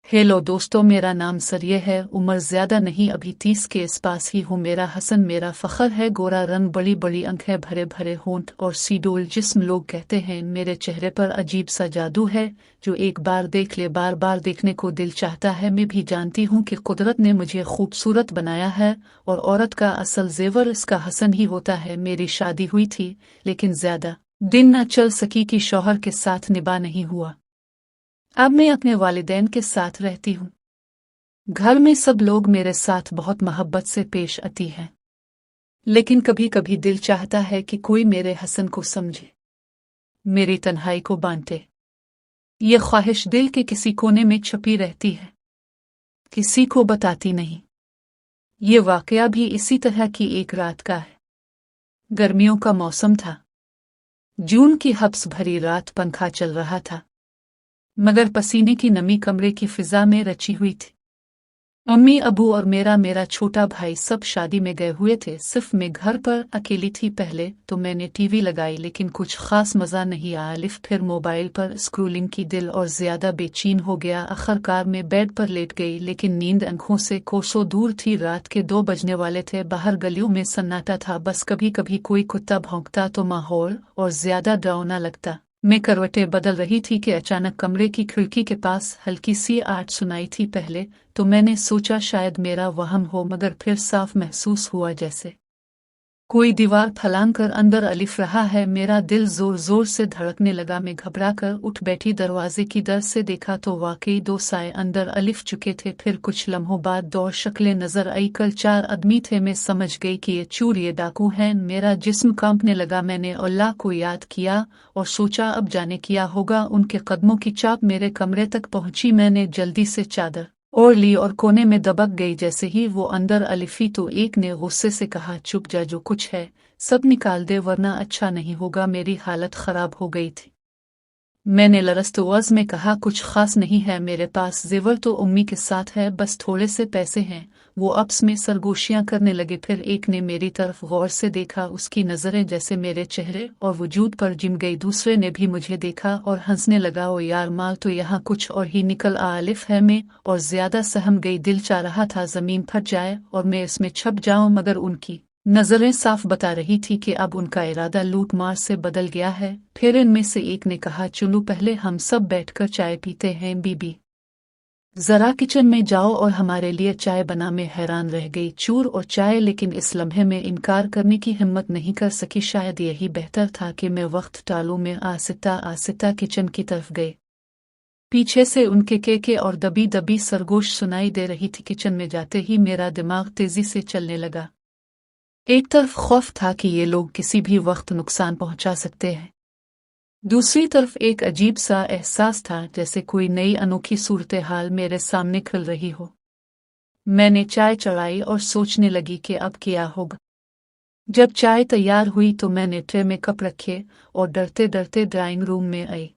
Hello दोस्तों, मेरा नाम सरिया है। उम्र ज़्यादा नहीं, अभी 30 के इस पास ही हूँ। मेरा हसन मेरा फ़ख्र है। गोरा रंग, बड़ी बड़ी आंखें, भरे भरे होंठ और सीडोल जिस्म। लोग कहते हैं मेरे चेहरे पर अजीब सा जादू है, जो एक बार देख ले बार बार देखने को दिल चाहता है। मैं भी जानती हूँ कि कुदरत ने मुझे खूबसूरत बनाया है और औरत का असल जेवर इसका हसन ही होता है। मेरी शादी हुई थी, लेकिन ज़्यादा दिन न चल सकी कि शौहर के साथ निभा नहीं हुआ। अब मैं अपने वालिदैन के साथ रहती हूँ। घर में सब लोग मेरे साथ बहुत मोहब्बत से पेश आती हैं, लेकिन कभी कभी दिल चाहता है कि कोई मेरे हसन को समझे, मेरी तन्हाई को बांटे। ये ख्वाहिश दिल के किसी कोने में छुपी रहती है, किसी को बताती नहीं। ये वाकया भी इसी तरह की एक रात का है। गर्मियों का मौसम था। जून की हब्स भरी रात, पंखा चल रहा था, मगर पसीने की नमी कमरे की फिजा में रची हुई थी। अम्मी, अबू और मेरा छोटा भाई सब शादी में गए हुए थे। सिर्फ मैं घर पर अकेली थी। पहले तो मैंने टीवी लगाई, लेकिन कुछ खास मज़ा नहीं आया। फिर मोबाइल पर स्क्रोलिंग की, दिल और ज़्यादा बेचैन हो गया। आखिरकार मैं बेड पर लेट गई, लेकिन नींद आंखों से कोसों दूर थी। रात के 2 बजने वाले थे। बाहर गलियों में सन्नाटा था, बस कभी कभी कोई कुत्ता भौंकता तो माहौल और ज़्यादा डरावना लगता। मैं करवटें बदल रही थी कि अचानक कमरे की खिड़की के पास हल्की सी आहट सुनाई थी। पहले तो मैंने सोचा शायद मेरा वहम हो, मगर फिर साफ महसूस हुआ जैसे कोई दीवार फलांग कर अंदर अलिफ रहा है। मेरा दिल जोर जोर से धड़कने लगा। मैं घबरा कर उठ बैठी। दरवाजे की दर से देखा तो वाकई 2 साए अंदर अलिफ चुके थे। फिर कुछ लम्हों बाद 2 शक्लें नजर आई। कल 4 आदमी थे। मैं समझ गई कि ये चोर, ये डाकू हैं। मेरा जिस्म कांपने लगा। मैंने अल्लाह को याद किया और सोचा अब जाने क्या होगा। उनके कदमों की चाप मेरे कमरे तक पहुंची। मैंने जल्दी से चादर ओढ़ ली और कोने में दबक गई। जैसे ही वो अंदर अलिफी तो एक ने गुस्से से कहा, चुप जा, जो कुछ है सब निकाल दे वरना अच्छा नहीं होगा। मेरी हालत खराब हो गई थी। मैंने लरज़ते आवाज़ में कहा, कुछ खास नहीं है मेरे पास। जेवर तो उम्मी के साथ है, बस थोड़े से पैसे हैं। वो आपस में सरगोशियां करने लगे। फिर एक ने मेरी तरफ गौर से देखा। उसकी नज़रें जैसे मेरे चेहरे और वजूद पर जिम गई। दूसरे ने भी मुझे देखा और हंसने लगा। ओ यार, माल तो यहाँ कुछ और ही निकल आलिफ है। मैं और ज्यादा सहम गई। दिल चाह रहा था ज़मीन फट जाए और मैं इसमें छप जाऊं, मगर उनकी नजरें साफ बता रही थी कि अब उनका इरादा लूट मार से बदल गया है। फिर इनमें से एक ने कहा, चलो पहले हम सब बैठकर चाय पीते हैं। बीबी, जरा किचन में जाओ और हमारे लिए चाय बना। मैं हैरान रह गई। चूर और चाय, लेकिन इस लम्हे में इनकार करने की हिम्मत नहीं कर सकी। शायद यही बेहतर था कि मैं वक्त टालूं। मैं आसिता किचन की तरफ गए। पीछे से उनके केके और दबी दबी सरगोश सुनाई दे रही थी। किचन में जाते ही मेरा दिमाग तेजी से चलने लगा। एक तरफ खौफ था कि ये लोग किसी भी वक्त नुकसान पहुंचा सकते हैं, दूसरी तरफ एक अजीब सा एहसास था जैसे कोई नई अनोखी सूरत हाल मेरे सामने खुल रही हो। मैंने चाय चढ़ाई और सोचने लगी कि अब क्या होगा। जब चाय तैयार हुई तो मैंने ट्रे में कप रखे और डरते डरते ड्राइंग रूम में आई।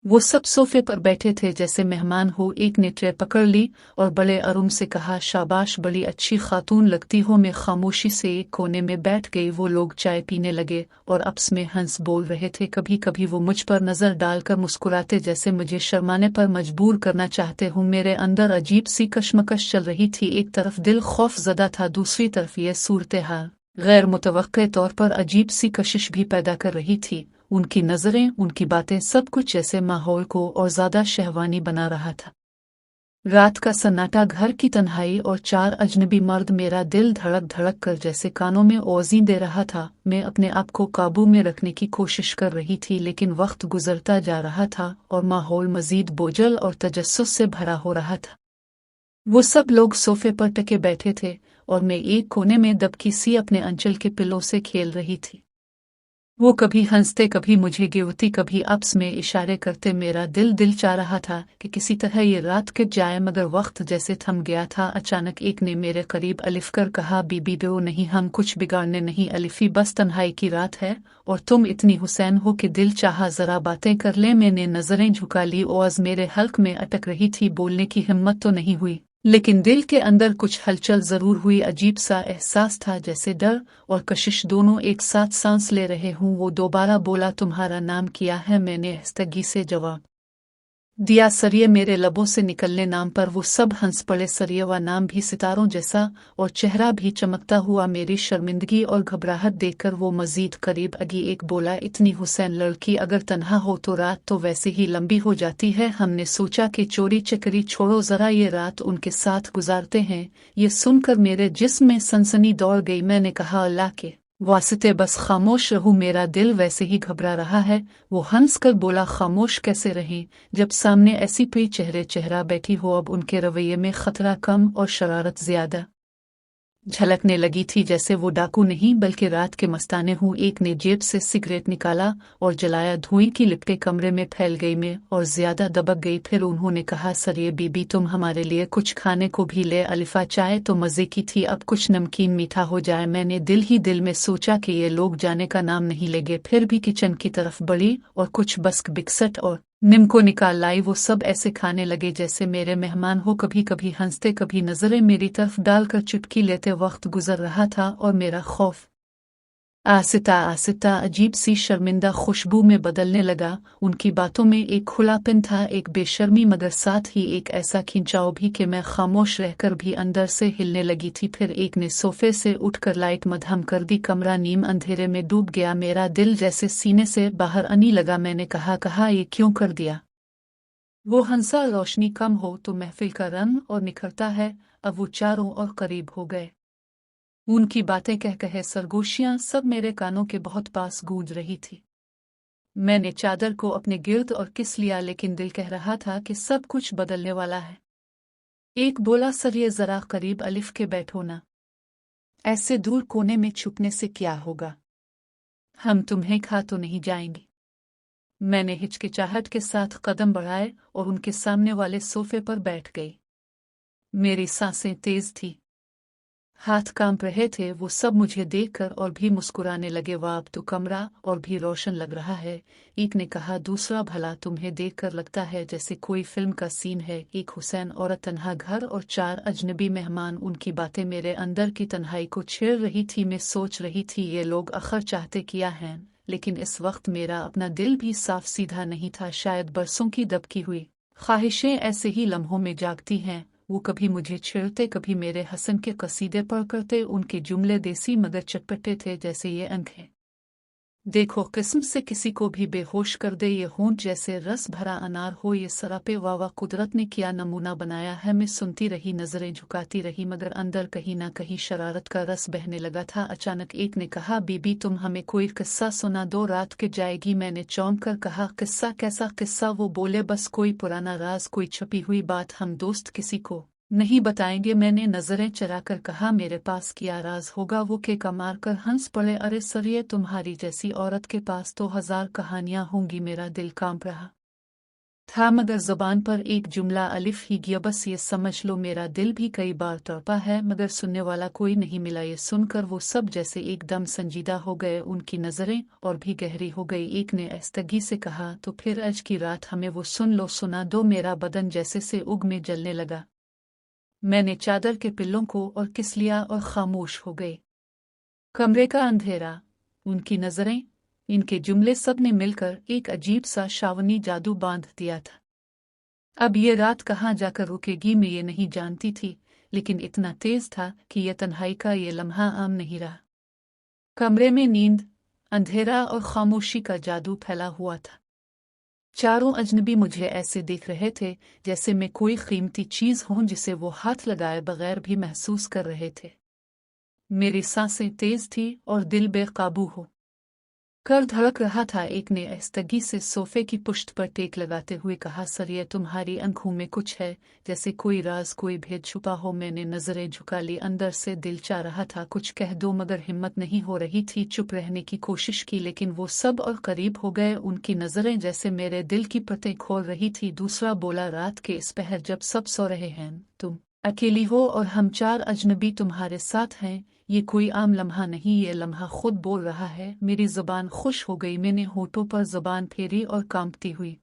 वो सब सोफे पर बैठे थे जैसे मेहमान हो। एक ने ट्रे पकड़ ली और बड़े आराम से कहा, शाबाश, बड़ी अच्छी खातून लगती हो। मैं खामोशी से एक कोने में बैठ गई। वो लोग चाय पीने लगे और आपस में हंस बोल रहे थे। कभी कभी वो मुझ पर नजर डालकर मुस्कुराते, जैसे मुझे शर्माने पर मजबूर करना चाहते हूँ। मेरे अंदर अजीब सी कशमकश चल रही थी। एक तरफ दिल खौफ ज़दा था, दूसरी तरफ यह सूरत हाल गैर मुतवक्के तौर पर अजीब सी कशिश भी पैदा कर रही थी। उनकी नजरें, उनकी बातें, सब कुछ जैसे माहौल को और ज्यादा शहवानी बना रहा था। रात का सन्नाटा, घर की तन्हाई और 4 अजनबी मर्द। मेरा दिल धड़क धड़क कर जैसे कानों में ओज़ी दे रहा था। मैं अपने आप को काबू में रखने की कोशिश कर रही थी, लेकिन वक्त गुजरता जा रहा था और माहौल मजीद बोझल और तजस्सुस से भरा हो रहा था। वो सब लोग सोफे पर टके बैठे थे और मैं एक कोने में दबकी सी अपने अंचल के पिल्लों से खेल रही थी। वो कभी हंसते, कभी मुझे गिरती, कभी आपस में इशारे करते। मेरा दिल चाह रहा था कि किसी तरह ये रात कट जाए, मगर वक्त जैसे थम गया था। अचानक एक ने मेरे करीब अलिफ कर कहा, बीबी दो नहीं, हम कुछ बिगाड़ने नहीं अलिफी, बस तन्हाई की रात है और तुम इतनी हुसैन हो कि दिल चाहा जरा बातें कर ले। मैंने नजरें झुका ली। आवाज मेरे हल्क में अटक रही थी। बोलने की हिम्मत तो नहीं हुई, लेकिन दिल के अंदर कुछ हलचल जरूर हुई। अजीब सा एहसास था जैसे डर और कशिश दोनों एक साथ सांस ले रहे हूं। वो दोबारा बोला, तुम्हारा नाम क्या है? मैंने हस्तगी से जवाब दिया सरिये मेरे लबों से निकलने नाम पर वो सब हंस पड़े, सरिये व नाम भी सितारों जैसा और चेहरा भी चमकता हुआ। मेरी शर्मिंदगी और घबराहट देखकर वो मजीद करीब अगी एक बोला, इतनी हुसैन लड़की अगर तन्हा हो तो रात तो वैसे ही लंबी हो जाती है। हमने सोचा कि चोरी चकरी छोड़ो, जरा ये रात उनके साथ गुजारते हैं। ये सुनकर मेरे जिस्म में सनसनी दौड़ गई। मैंने कहा, अल्लाह के वास्ते बस खामोश रहूं, मेरा दिल वैसे ही घबरा रहा है। वो हंस कर बोला, खामोश कैसे रहें जब सामने ऐसी पे चेहरा बैठी हो। अब उनके रवैये में खतरा कम और शरारत ज्यादा झलकने लगी थी, जैसे वो डाकू नहीं बल्कि रात के मस्ताने हूँ। एक ने जेब से सिगरेट निकाला और जलाया, धुएं की लिपटें कमरे में फैल गई मैं और ज्यादा दबक गई। फिर उन्होंने कहा, सरिये बीबी तुम हमारे लिए कुछ खाने को भी ले। अलिफा चाय तो मजे की थी, अब कुछ नमकीन मीठा हो जाए। मैंने दिल ही दिल में सोचा कि ये लोग जाने का नाम नहीं लेंगे। फिर भी किचन की तरफ बढ़ी और कुछ बस्क बिस्कुट और निम्को निकाल लाई। वो सब ऐसे खाने लगे जैसे मेरे मेहमान हो। कभी कभी हंसते, कभी नजरें मेरी तरफ डालकर चुटकी लेते। वक्त गुजर रहा था और मेरा खौफ आहिस्ता आहिस्ता अजीब सी शर्मिंदा खुशबू में बदलने लगा। उनकी बातों में एक खुलापन था, एक बेशर्मी, मगर साथ ही एक ऐसा खिंचाव भी कि मैं खामोश रहकर भी अंदर से हिलने लगी थी। फिर एक ने सोफे से उठकर लाइट मध्यम कर दी। कमरा नीम अंधेरे में डूब गया। मेरा दिल जैसे सीने से बाहर आने लगा। मैंने कहा ये क्यों कर दिया? वो हंसा, रोशनी कम हो तो महफिल का रंग और निखरता है। अब वो चारों ओर करीब हो गए। उनकी बातें कह कहे सरगोशियां सब मेरे कानों के बहुत पास गूंज रही थी। मैंने चादर को अपने गिर्द और किस लिया, लेकिन दिल कह रहा था कि सब कुछ बदलने वाला है। एक बोला, सरिये जरा करीब अलिफ के बैठो ना, ऐसे दूर कोने में छुपने से क्या होगा, हम तुम्हें खा तो नहीं जाएंगे। मैंने हिचकिचाहट के साथ कदम बढ़ाए और उनके सामने वाले सोफे पर बैठ गई। मेरी सांसें तेज थी, हाथ कांप रहे थे। वो सब मुझे देखकर और भी मुस्कुराने लगे। वाह, अब तो कमरा और भी रोशन लग रहा है। एक ने कहा, दूसरा, भला तुम्हें देखकर लगता है जैसे कोई फिल्म का सीन है। एक हुसैन औरत, तन्हा घर और 4 अजनबी मेहमान। उनकी बातें मेरे अंदर की तन्हाई को छेड़ रही थी। मैं सोच रही थी, ये लोग आखिर चाहते क्या हैं? लेकिन इस वक्त मेरा अपना दिल भी साफ सीधा नहीं था। शायद बरसों की दबकी हुई ख्वाहिशें ऐसे ही लम्हों में जागती हैं। वो कभी मुझे छेड़ते, कभी मेरे हसन के कसीदे पढ़ करते। उनके जुमले देसी मगर चटपटे थे, जैसे ये अंखें देखो किस्म से किसी को भी बेहोश कर दे, ये होंठ जैसे रस भरा अनार हो। ये सरापे वावा कुदरत ने क्या नमूना बनाया है। मैं सुनती रही, नजरें झुकाती रही, मगर अंदर कहीं ना कहीं शरारत का रस बहने लगा था। अचानक एक ने कहा, बीबी तुम हमें कोई किस्सा सुना दो, रात के जाएगी। मैंने चौंक कर कहा, किस्सा? कैसा किस्सा? वो बोले, बस कोई पुराना राज, कोई छुपी हुई बात, हम दोस्त किसी को नहीं बताएंगे। मैंने नजरें चराकर कहा, मेरे पास क्या राज होगा? वो केका मार कर हंस पड़े, अरे सरिये तुम्हारी जैसी औरत के पास तो 1000 कहानियां होंगी। मेरा दिल कांप रहा था, मगर जुबान पर एक जुमला अलिफ ही गया। बस ये समझ लो, मेरा दिल भी कई बार तड़पा है, मगर सुनने वाला कोई नहीं मिला। ये सुनकर वो सब जैसे एकदम संजीदा हो गए। उनकी नजरें और भी गहरी हो गई। एक ने ऐस्तगी से कहा, तो फिर आज की रात हमें वो सुन लो, सुना दो। मेरा बदन जैसे से उग में जलने लगा। मैंने चादर के पिल्लों को और किस लिया और खामोश हो गई। कमरे का अंधेरा, उनकी नजरें, इनके जुमले, सब ने मिलकर एक अजीब सा शावनी जादू बांध दिया था। अब ये रात कहाँ जाकर रुकेगी मैं ये नहीं जानती थी, लेकिन इतना तेज था कि यह तन्हाई का ये लम्हा आम नहीं रहा। कमरे में नींद, अंधेरा और खामोशी का जादू फैला हुआ था। चारों अजनबी मुझे ऐसे देख रहे थे जैसे मैं कोई कीमती चीज हूं जिसे वो हाथ लगाए बगैर भी महसूस कर रहे थे। मेरी सांसें तेज थी और दिल बेकाबू हो कर धड़क रहा था। एक ने ऐस्तगी से सोफे की पुश्त पर टेक लगाते हुए कहा, सरिये तुम्हारी आंखों में कुछ है, जैसे कोई राज, कोई भेद छुपा हो। मैंने नजरें झुका ली, अंदर से दिल चाह रहा था कुछ कह दो, मगर हिम्मत नहीं हो रही थी। चुप रहने की कोशिश की, लेकिन वो सब और करीब हो गए। उनकी नजरें जैसे मेरे दिल की परतें खोल रही थी। दूसरा बोला, रात के इस पहर जब सब सो रहे हैं, तुम अकेली हो और हम 4 अजनबी तुम्हारे साथ हैं। ये कोई आम लम्हा नहीं, ये लम्हा खुद बोल रहा है। मेरी जुबान खुश हो गई, मैंने होठों पर जुबान फेरी और कांपती हुई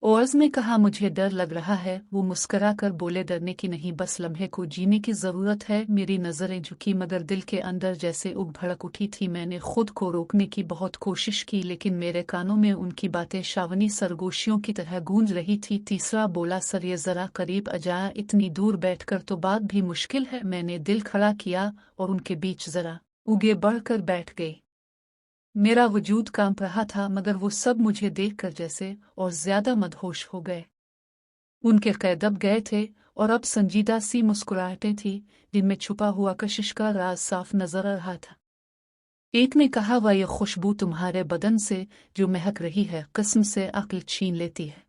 ओज़ ने कहा, मुझे डर लग रहा है। वो मुस्करा कर बोले, डरने की नहीं, बस लम्हे को जीने की ज़रूरत है। मेरी नज़रें झुकी मगर दिल के अंदर जैसे उग भड़क उठी थी। मैंने खुद को रोकने की बहुत कोशिश की लेकिन मेरे कानों में उनकी बातें शावनी सरगोशियों की तरह गूंज रही थी। तीसरा बोला, सर ये ज़रा करीब आ जा, इतनी दूर बैठकर तो बात भी मुश्किल है। मैंने दिल खड़ा किया और उनके बीच ज़रा उगे बढ़कर बैठ गई। मेरा वजूद कांप रहा था मगर वो सब मुझे देखकर जैसे और ज्यादा मदहोश हो गए। उनके कदम दब गए थे और अब संजीदा सी मुस्कुराहटें थी जिनमें छुपा हुआ कशिश का राज साफ नजर आ रहा था। एक ने कहा, वह ये खुशबू तुम्हारे बदन से जो महक रही है कसम से अक्ल छीन लेती है।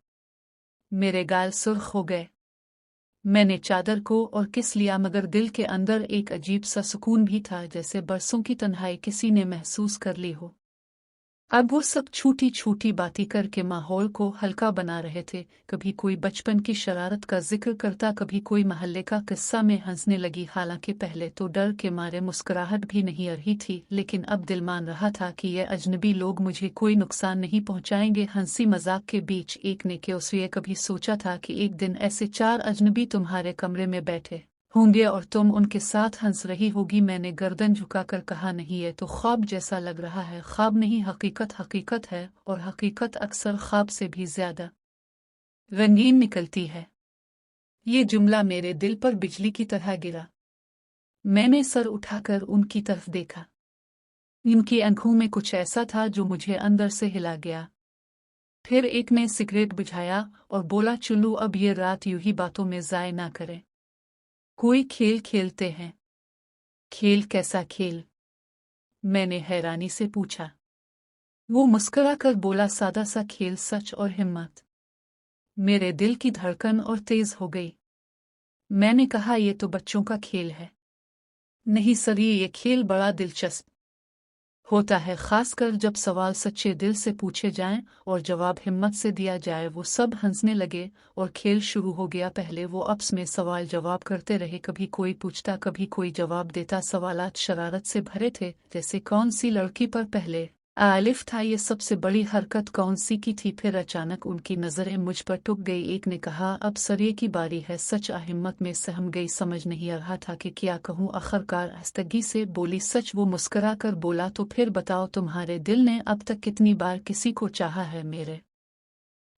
मेरे गाल सुर्ख हो गए। मैंने चादर को और किस लिया मगर दिल के अंदर एक अजीब सा सुकून भी था, जैसे बरसों की तन्हाई किसी ने महसूस कर ली हो। अब वो सब छोटी छोटी बातें करके माहौल को हल्का बना रहे थे। कभी कोई बचपन की शरारत का जिक्र करता, कभी कोई महल्ले का किस्सा में हंसने लगी। हालांकि पहले तो डर के मारे मुस्कुराहट भी नहीं आ रही थी लेकिन अब दिल मान रहा था कि ये अजनबी लोग मुझे कोई नुकसान नहीं पहुंचाएंगे। हंसी मजाक के बीच एक ने उसने कभी सोचा था कि एक दिन ऐसे 4 अजनबी तुम्हारे कमरे में बैठे होंगे और तुम उनके साथ हंस रही होगी। मैंने गर्दन झुकाकर कहा, नहीं, ये तो ख्वाब जैसा लग रहा है। ख्वाब नहीं, हकीकत हकीकत है और हकीकत अक्सर ख्वाब से भी ज्यादा रंगीन निकलती है। ये जुमला मेरे दिल पर बिजली की तरह गिरा। मैंने सर उठाकर उनकी तरफ देखा। इनकी आंखों में कुछ ऐसा था जो मुझे अंदर से हिला गया। फिर एक ने सिगरेट बुझाया और बोला, चलो अब ये रात यूं ही बातों में ज़ाय ना करें, कोई खेल खेलते हैं। खेल? कैसा खेल? मैंने हैरानी से पूछा। वो मुस्कुरा कर बोला, सादा सा खेल, सच और हिम्मत। मेरे दिल की धड़कन और तेज हो गई। मैंने कहा, ये तो बच्चों का खेल है। नहीं सर, ये खेल बड़ा दिलचस्प होता है, खासकर जब सवाल सच्चे दिल से पूछे जाएं और जवाब हिम्मत से दिया जाए। वो सब हंसने लगे और खेल शुरू हो गया। पहले वो आपस में सवाल जवाब करते रहे, कभी कोई पूछता कभी कोई जवाब देता। सवालात शरारत से भरे थे, जैसे कौन सी लड़की पर पहले आलिफ था, ये सबसे बड़ी हरकत कौन सी की थी। फिर अचानक उनकी नजरें मुझ पर टुक गई। एक ने कहा, अब सरिये की बारी है। सच हिम्मत में सहम गई, समझ नहीं आ रहा था कि क्या कहूँ। आखिरकार आस्तगी से बोली, सच। वो मुस्कुरा कर बोला, तो फिर बताओ, तुम्हारे दिल ने अब तक कितनी बार किसी को चाहा है? मेरे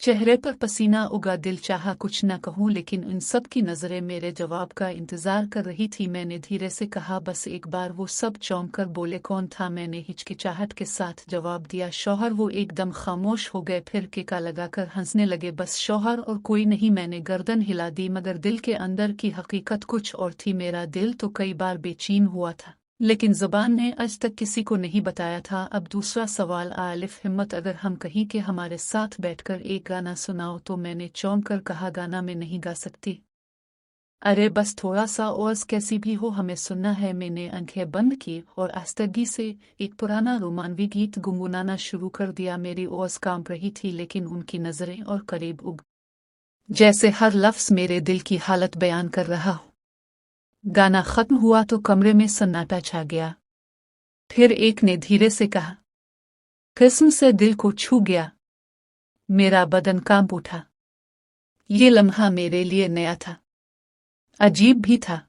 चेहरे पर पसीना उगा। दिल चाहा कुछ न कहूँ लेकिन इन सब की नजरें मेरे जवाब का इंतजार कर रही थी। मैंने धीरे से कहा, बस एक बार। वो सब चौंक कर बोले, कौन था? मैंने हिचकिचाहट के साथ जवाब दिया, शौहर। वो एकदम खामोश हो गए, फिर केका लगाकर हंसने लगे। बस शौहर और कोई नहीं? मैंने गर्दन हिला दी मगर दिल के अंदर की हकीकत कुछ और थी। मेरा दिल तो कई बार बेचैन हुआ था लेकिन जुबान ने आज तक किसी को नहीं बताया था। अब दूसरा सवाल, आलिफ, हिम्मत, अगर हम कहीं के हमारे साथ बैठकर एक गाना सुनाओ तो? मैंने चौंक कर कहा, गाना में नहीं गा सकती। अरे बस थोड़ा सा ओज़, कैसी भी हो, हमें सुनना है। मैंने आंखें बंद की और आस्तगी से एक पुराना रोमानवी गीत गुनगुनाना शुरू कर दिया। मेरी ओज़ कांप रही थी लेकिन उनकी नजरें और करीब उग, जैसे हर लफ्ज मेरे दिल की हालत बयान कर रहा हो। गाना खत्म हुआ तो कमरे में सन्नाटा छा गया। फिर एक ने धीरे से कहा, कसम से दिल को छू गया। मेरा बदन कांप उठा। ये लम्हा मेरे लिए नया था, अजीब भी था,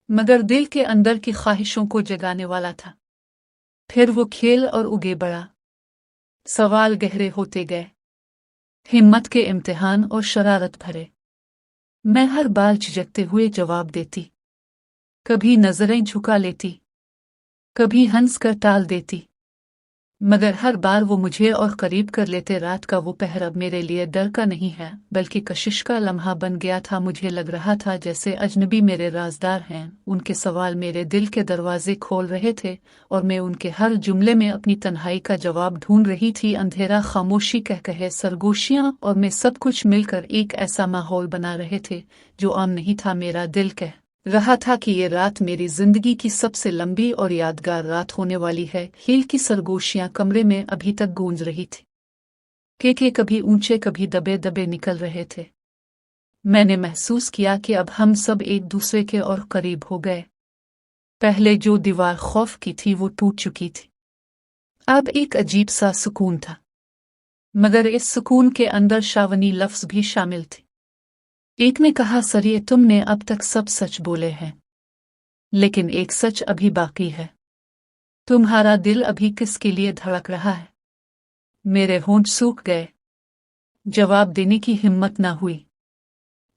मगर दिल के अंदर की ख्वाहिशों को जगाने वाला था। फिर वो खेल और उगे बढ़ा। सवाल गहरे होते गए, हिम्मत के इम्तिहान और शरारत भरे। मैं हर बार झिझकते हुए जवाब देती, कभी नजरें झुका लेती, कभी हंस कर टाल देती, मगर हर बार वो मुझे और करीब कर लेते। रात का वो पहर अब मेरे लिए डर का नहीं है बल्कि कशिश का लम्हा बन गया था। मुझे लग रहा था जैसे अजनबी मेरे राजदार हैं। उनके सवाल मेरे दिल के दरवाजे खोल रहे थे और मैं उनके हर जुमले में अपनी तन्हाई का जवाब ढूंढ रही थी। अंधेरा, खामोशी, कह कहे, सरगोशियां और मैं सब कुछ मिलकर एक ऐसा माहौल बना रहे थे जो आम नहीं था। मेरा दिल कह रहा था कि ये रात मेरी जिंदगी की सबसे लंबी और यादगार रात होने वाली है। हील की सरगोशियां कमरे में अभी तक गूंज रही थी, केके कभी ऊंचे कभी दबे दबे निकल रहे थे। मैंने महसूस किया कि अब हम सब एक दूसरे के और करीब हो गए। पहले जो दीवार खौफ की थी वो टूट चुकी थी। अब एक अजीब सा सुकून था। मगर इस सुकून के अंदर शावनी लफ्ज भी शामिल थे। एक ने कहा, सर ये तुमने अब तक सब सच बोले हैं, लेकिन एक सच अभी बाकी है। तुम्हारा दिल अभी किसके लिए धड़क रहा है? मेरे होंठ सूख गए। जवाब देने की हिम्मत ना हुई।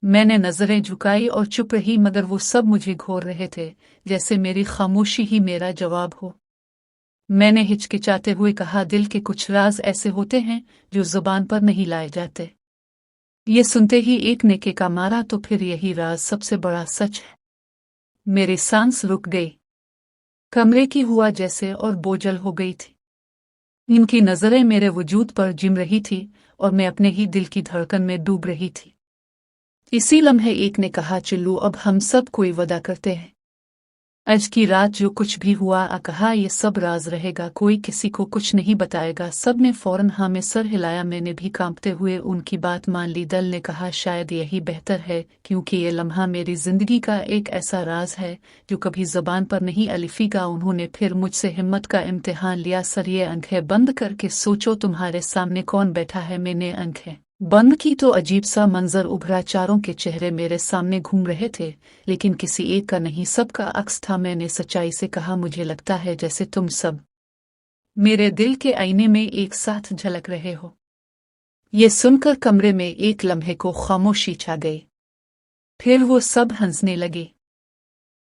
मैंने नजरें झुकाई और चुप रही, मगर वो सब मुझे घोर रहे थे, जैसे मेरी खामोशी ही मेरा जवाब हो। मैंने हिचकिचाते हुए कहा, दिल के कुछ राज ऐसे होते हैं जो जुबान पर नहीं लाए जाते। ये सुनते ही एक ने केका मारा, तो फिर यही राज सबसे बड़ा सच है। मेरी सांस रुक गई, कमरे की हुआ जैसे और बोझल हो गई थी। इनकी नजरें मेरे वजूद पर जिम रही थी और मैं अपने ही दिल की धड़कन में डूब रही थी। इसी लम्हे एक ने कहा, चिल्लू अब हम सब कोई वादा करते हैं, आज की रात जो कुछ भी हुआ कहा ये सब राज रहेगा, कोई किसी को कुछ नहीं बताएगा। सब ने फौरन हाँ में सर हिलाया। मैंने भी कांपते हुए उनकी बात मान ली। दल ने कहा, शायद यही बेहतर है, क्योंकि ये लम्हा मेरी जिंदगी का एक ऐसा राज है जो कभी जबान पर नहीं अलिफेगा। उन्होंने फिर मुझसे हिम्मत का इम्तिहान लिया। सर ये आंखें बंद करके सोचो, तुम्हारे सामने कौन बैठा है। मैंने आंखें बंद की तो अजीब सा मंजर उभरा। चारों के चेहरे मेरे सामने घूम रहे थे, लेकिन किसी एक का नहीं, सबका अक्स था। मैंने सच्चाई से कहा, मुझे लगता है जैसे तुम सब मेरे दिल के आईने में एक साथ झलक रहे हो। ये सुनकर कमरे में एक लम्हे को खामोशी छा गई। फिर वो सब हंसने लगे,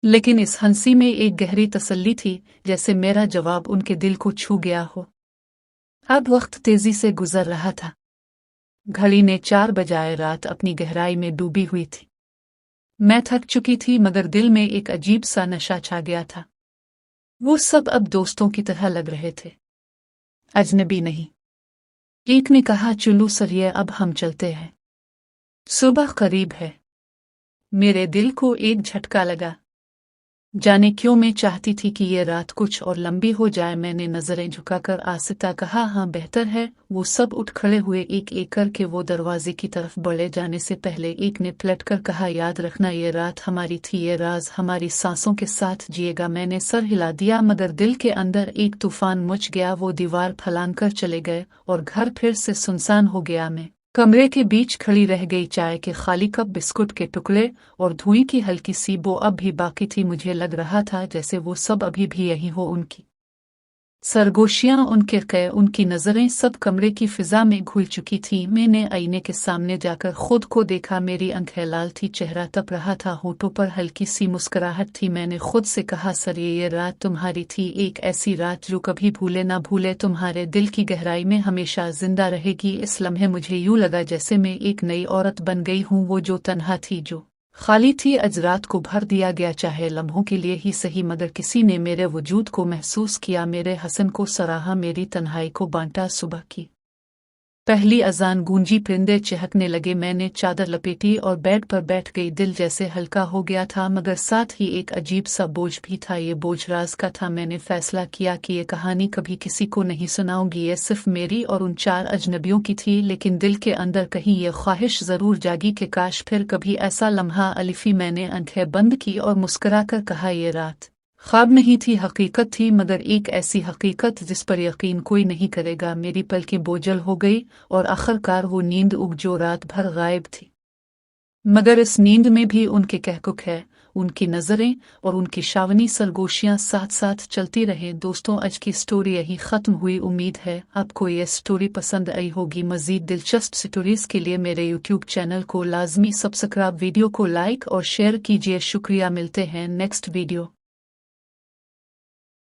लेकिन इस हंसी में एक गहरी तसल्ली थी, जैसे मेरा जवाब उनके दिल को छू गया हो। अब वक्त तेजी से गुजर रहा था। घड़ी ने 4 बजाए। रात अपनी गहराई में डूबी हुई थी। मैं थक चुकी थी, मगर दिल में एक अजीब सा नशा छा गया था। वो सब अब दोस्तों की तरह लग रहे थे, अजनबी नहीं। एक ने कहा, चुल्लू सरिये अब हम चलते हैं, सुबह करीब है। मेरे दिल को एक झटका लगा। जाने क्यों मैं चाहती थी कि ये रात कुछ और लंबी हो जाए। मैंने नजरें झुकाकर आहिस्ता कहा, हाँ बेहतर है। वो सब उठ खड़े हुए, एक एक करके वो दरवाजे की तरफ बढ़े। जाने से पहले एक ने पलटकर कहा, याद रखना ये रात हमारी थी, ये राज हमारी सांसों के साथ जिएगा। मैंने सर हिला दिया, मगर दिल के अंदर एक तूफान मच गया। वो दीवार फलांग कर चले गए और घर फिर से सुनसान हो गया। मैं कमरे के बीच खड़ी रह गई। चाय के खाली कप, बिस्कुट के टुकड़े और धुएं की हल्की सी बो अब भी बाकी थी। मुझे लग रहा था जैसे वो सब अभी भी यही हो। उनकी सरगोशियां, उनके कै, उनकी नजरें सब कमरे की फिजा में घुल चुकी थी। मैंने आईने के सामने जाकर खुद को देखा। मेरी आंखें लाल थी, चेहरा तप रहा था, होठों पर हल्की सी मुस्कुराहट थी। मैंने खुद से कहा, सर ये रात तुम्हारी थी, एक ऐसी रात जो कभी भूले ना भूले, तुम्हारे दिल की गहराई में हमेशा जिंदा रहेगी। इस लम्हे मुझे यूं लगा जैसे मैं एक नई औरत बन गई हूं। वो जो तन्हा थी, जो खाली थी, आज रात को भर दिया गया, चाहे लम्हों के लिए ही सही, मगर किसी ने मेरे वजूद को महसूस किया, मेरे हसन को सराहा, मेरी तन्हाई को बांटा। सुबह की पहली अजान गूंजी, परिंदे चहकने लगे। मैंने चादर लपेटी और बेड पर बैठ गई। दिल जैसे हल्का हो गया था, मगर साथ ही एक अजीब सा बोझ भी था। ये बोझ राज का था। मैंने फैसला किया कि ये कहानी कभी किसी को नहीं सुनाऊंगी। ये सिर्फ मेरी और उन 4 अजनबियों की थी, लेकिन दिल के अंदर कहीं ये ख्वाहिश जरूर जागी कि काश फिर कभी ऐसा लम्हा अलिफी। मैंने आंखें बंद की और मुस्कुराकर कहा, ये रात ख्वाब नहीं थी, हकीकत थी, मगर एक ऐसी हकीकत जिस पर यकीन कोई नहीं करेगा। मेरी पलकें बोझल हो गई और आखिरकार वो नींद उग जो रात भर गायब थी। मगर इस नींद में भी उनके कहकुक है, उनकी नजरें और उनकी शावनी सरगोशियां साथ साथ चलती रहे। दोस्तों, आज की स्टोरी यही खत्म हुई। उम्मीद है आपको ये स्टोरी पसंद आई होगी। मजीद दिलचस्प स्टोरीज के लिए मेरे यूट्यूब चैनल को लाजमी सब्सक्राइब, वीडियो को लाइक और शेयर कीजिए। शुक्रिया। मिलते हैं नेक्स्ट वीडियो।